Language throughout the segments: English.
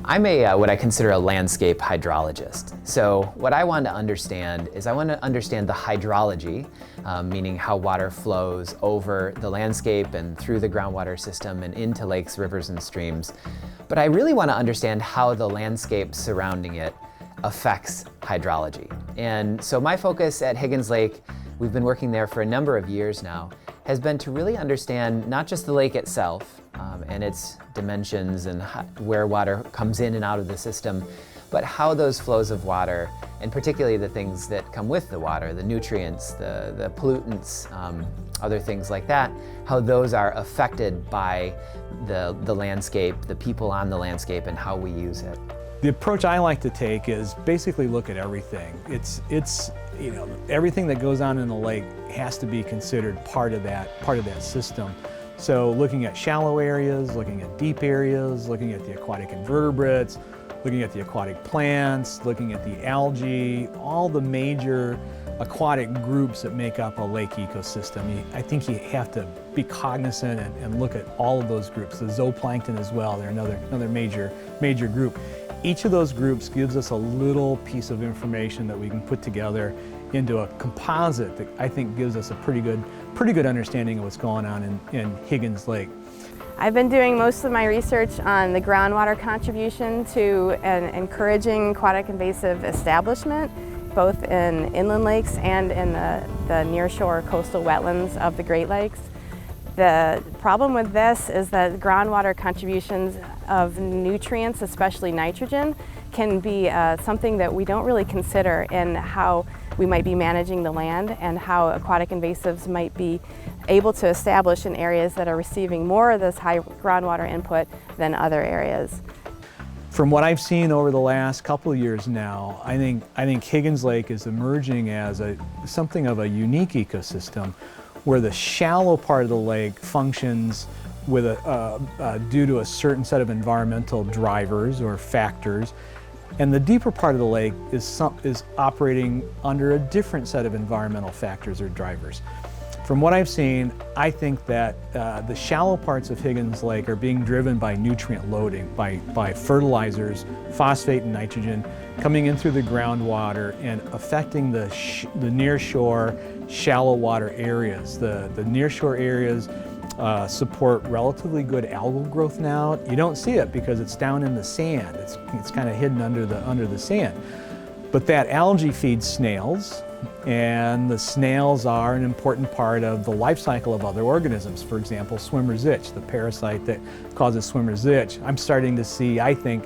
I'm what I consider a landscape hydrologist. So what I want to understand is I want to understand the hydrology, meaning how water flows over the landscape and through the groundwater system and into lakes, rivers, and streams. But I really want to understand how the landscape surrounding it affects hydrology. And so my focus at Higgins Lake, we've been working there for a number of years now, has been to really understand not just the lake itself, and its dimensions and where water comes in and out of the system, but how those flows of water, and particularly the things that come with the water, the nutrients, the pollutants, other things like that, how those are affected by the landscape, the people on the landscape, and how we use it. The approach I like to take is basically look at everything. It's you know, everything that goes on in the lake has to be considered part of that system. So looking at shallow areas, looking at deep areas, looking at the aquatic invertebrates, looking at the aquatic plants, looking at the algae, all the major aquatic groups that make up a lake ecosystem. I think you have to be cognizant and look at all of those groups. The zooplankton as well, they're another major group. Each of those groups gives us a little piece of information that we can put together into a composite that I think gives us a pretty good understanding of what's going on in Higgins Lake. I've been doing most of my research on the groundwater contribution to an encouraging aquatic invasive establishment, both in inland lakes and in the nearshore coastal wetlands of the Great Lakes. The problem with this is that groundwater contributions of nutrients, especially nitrogen, can be something that we don't really consider in how we might be managing the land and how aquatic invasives might be able to establish in areas that are receiving more of this high groundwater input than other areas. From what I've seen over the last couple of years now, I think Higgins Lake is emerging as something of a unique ecosystem where the shallow part of the lake functions with due to a certain set of environmental drivers or factors, and the deeper part of the lake is operating under a different set of environmental factors or drivers. From what I've seen, I think that the shallow parts of Higgins Lake are being driven by nutrient loading, by fertilizers, phosphate and nitrogen, coming in through the groundwater and affecting the nearshore shallow water areas. The nearshore areas support relatively good algal growth now. You don't see it because it's down in the sand. It's kind of hidden under the sand. But that algae feeds snails, and the snails are an important part of the life cycle of other organisms. For example, swimmer's itch, the parasite that causes swimmer's itch. I'm starting to see, I think,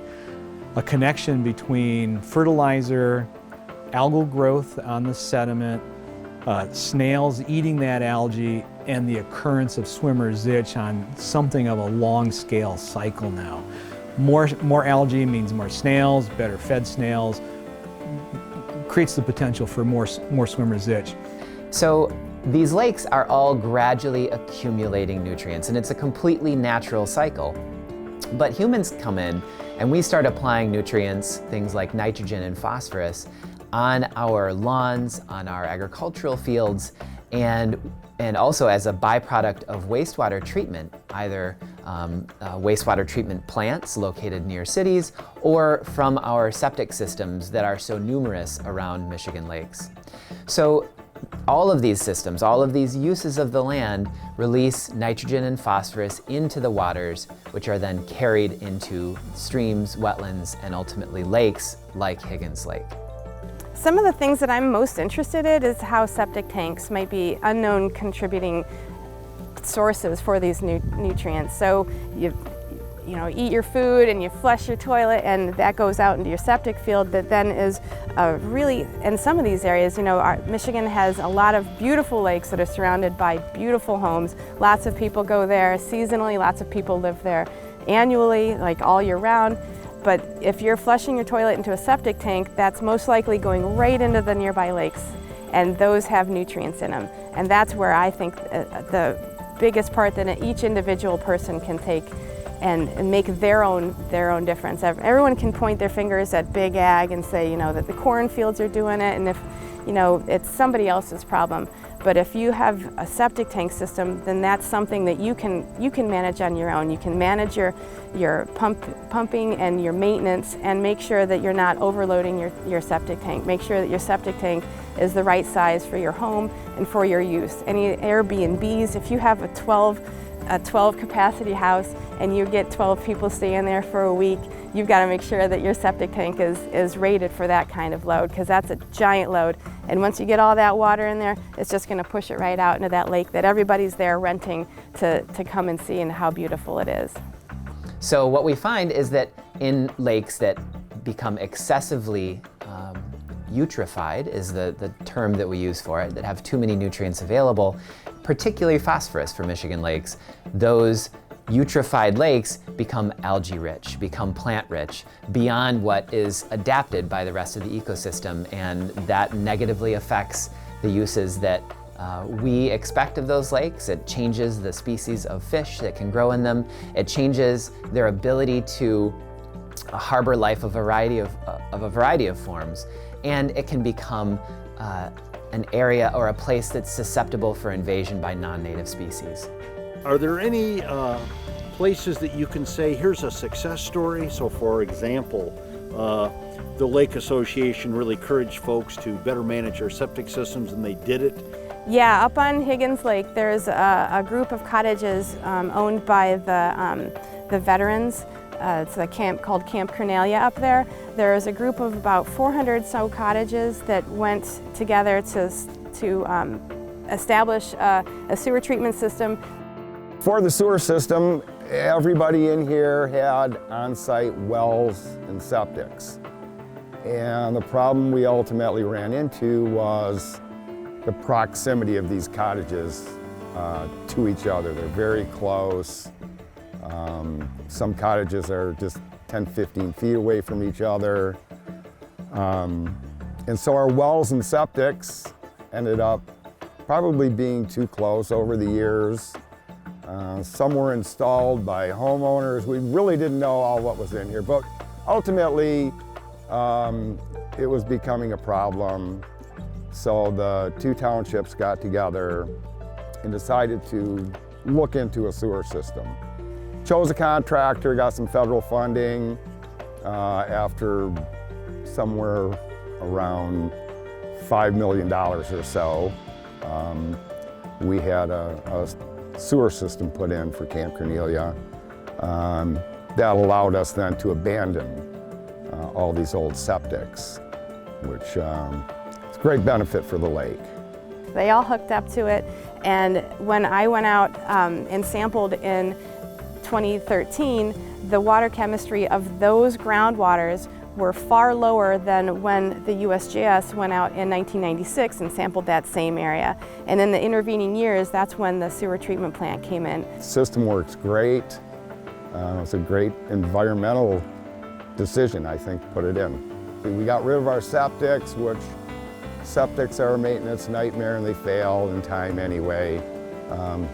a connection between fertilizer, algal growth on the sediment, snails eating that algae, and the occurrence of swimmer's itch on something of a long-scale cycle now. More algae means more snails, better fed snails, creates the potential for more swimmer's itch. So these lakes are all gradually accumulating nutrients, and it's a completely natural cycle. But humans come in and we start applying nutrients, things like nitrogen and phosphorus, on our lawns, on our agricultural fields, and also as a byproduct of wastewater treatment, either wastewater treatment plants located near cities or from our septic systems that are so numerous around Michigan lakes. So all of these systems, all of these uses of the land release nitrogen and phosphorus into the waters, which are then carried into streams, wetlands, and ultimately lakes like Higgins Lake. Some of the things that I'm most interested in is how septic tanks might be unknown contributing sources for these nutrients. So you eat your food and you flush your toilet, and that goes out into your septic field that then is really, in some of these areas, Michigan has a lot of beautiful lakes that are surrounded by beautiful homes. Lots of people go there seasonally, lots of people live there annually, like all year round. But if you're flushing your toilet into a septic tank, that's most likely going right into the nearby lakes, and those have nutrients in them. And that's where I think the biggest part that each individual person can take and make their own difference. Everyone can point their fingers at big ag and say, that the cornfields are doing it, and if, it's somebody else's problem. But if you have a septic tank system, then that's something that you can manage on your own. You can manage your pumping and your maintenance, and make sure that you're not overloading your septic tank. Make sure that your septic tank is the right size for your home and for your use. Any Airbnbs, if you have a 12 capacity house and you get 12 people staying there for a week, you've got to make sure that your septic tank is rated for that kind of load, because that's a giant load. And once you get all that water in there, it's just going to push it right out into that lake that everybody's there renting to come and see, and how beautiful it is. So what we find is that in lakes that become excessively eutrophied, is the term that we use for it, that have too many nutrients available, particularly phosphorus for Michigan lakes, those eutrophied lakes become algae rich, become plant rich, beyond what is adapted by the rest of the ecosystem, and that negatively affects the uses that we expect of those lakes. It changes the species of fish that can grow in them. It changes their ability to harbor life of a variety of forms, and it can become an area or a place that's susceptible for invasion by non-native species. Are there any places that you can say, here's a success story? So for example, the Lake Association really encouraged folks to better manage their septic systems, and they did it. Yeah, up on Higgins Lake, there's a group of cottages owned by the veterans. It's a camp called Camp Cornelia up there. There's a group of about 400 so cottages that went together to establish a sewer treatment system. For the sewer system, everybody in here had on-site wells and septics. And the problem we ultimately ran into was the proximity of these cottages to each other. They're very close. Some cottages are just 10, 15 feet away from each other. And so our wells and septics ended up probably being too close over the years. Some were installed by homeowners. We really didn't know all what was in here, but ultimately it was becoming a problem. So the two townships got together and decided to look into a sewer system. Chose a contractor, got some federal funding. After somewhere around $5 million or so, we had a sewer system put in for Camp Cornelia. That allowed us then to abandon all these old septics, which is a great benefit for the lake. They all hooked up to it, and when I went out and sampled in 2013, the water chemistry of those groundwaters were far lower than when the USGS went out in 1996 and sampled that same area. And in the intervening years, that's when the sewer treatment plant came in. The system works great. It's a great environmental decision, I think, to put it in. We got rid of our septics, which septics are a maintenance nightmare and they fail in time anyway.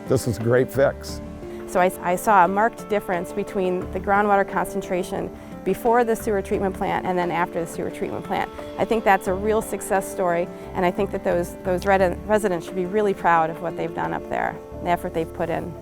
This is a great fix. So I saw a marked difference between the groundwater concentration before the sewer treatment plant and then after the sewer treatment plant. I think that's a real success story, and I think that those residents should be really proud of what they've done up there, the effort they've put in.